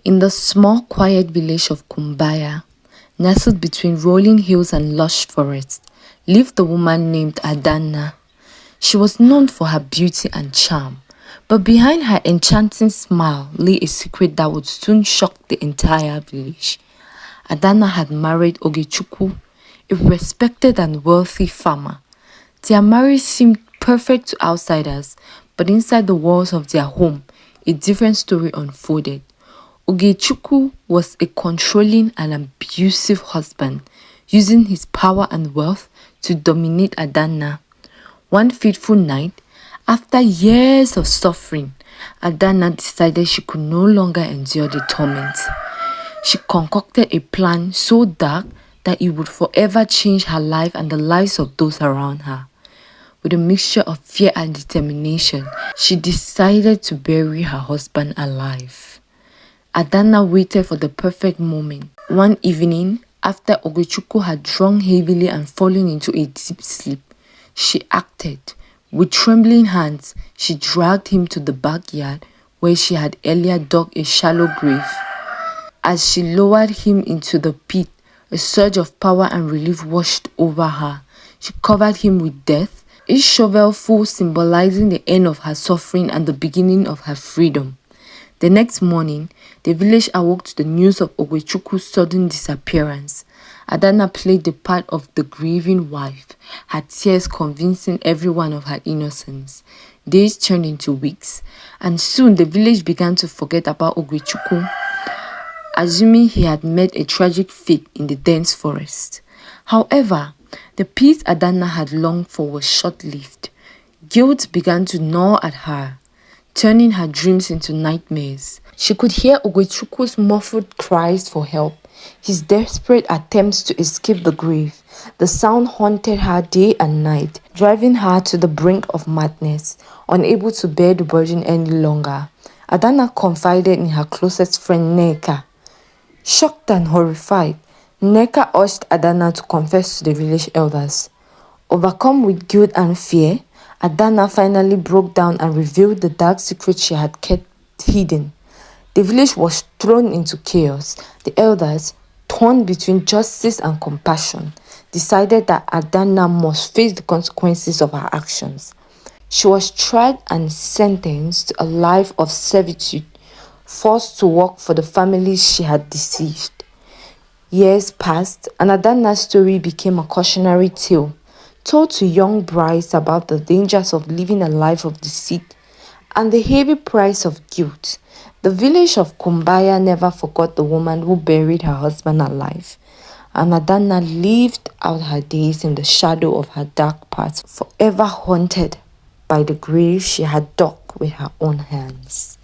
In the small, quiet village of Kumbaya, nestled between rolling hills and lush forests, lived a woman named Adanna. She was known for her beauty and charm, but behind her enchanting smile lay a secret that would soon shock the entire village. Adanna had married Okechukwu, a respected and wealthy farmer. Their marriage seemed perfect to outsiders, but inside the walls of their home, a different story unfolded. Okechukwu was a controlling and abusive husband, using his power and wealth to dominate Adanna. One fateful night, after years of suffering, Adanna decided she could no longer endure the torment. She concocted a plan so dark that it would forever change her life and the lives of those around her. With a mixture of fear and determination, she decided to bury her husband alive. Adanna waited for the perfect moment. One evening, after Okechukwu had drunk heavily and fallen into a deep sleep, she acted. With trembling hands, she dragged him to the backyard where she had earlier dug a shallow grave. As she lowered him into the pit, a surge of power and relief washed over her. She covered him with death, each shovelful symbolizing the end of her suffering and the beginning of her freedom. The next morning, the village awoke to the news of Okechukwu's sudden disappearance. Adanna played the part of the grieving wife, her tears convincing everyone of her innocence. Days turned into weeks, and soon the village began to forget about Okechukwu, assuming he had met a tragic fate in the dense forest. However, the peace Adanna had longed for was short-lived. Guilt began to gnaw at her, turning her dreams into nightmares. She could hear Okechukwu's muffled cries for help, his desperate attempts to escape the grave. The sound haunted her day and night, driving her to the brink of madness. Unable to bear the burden any longer, Adanna confided in her closest friend Neka. Shocked and horrified, Neka urged Adanna to confess to the village elders. Overcome with guilt and fear, Adanna finally broke down and revealed the dark secret she had kept hidden. The village was thrown into chaos. The elders, torn between justice and compassion, decided that Adanna must face the consequences of her actions. She was tried and sentenced to a life of servitude, forced to work for the families she had deceived. Years passed, and Adanna's story became a cautionary tale, told to young brides about the dangers of living a life of deceit and the heavy price of guilt. The village of Kumbaya never forgot the woman who buried her husband alive, and Adanna lived out her days in the shadow of her dark past, forever haunted by the grave she had dug with her own hands.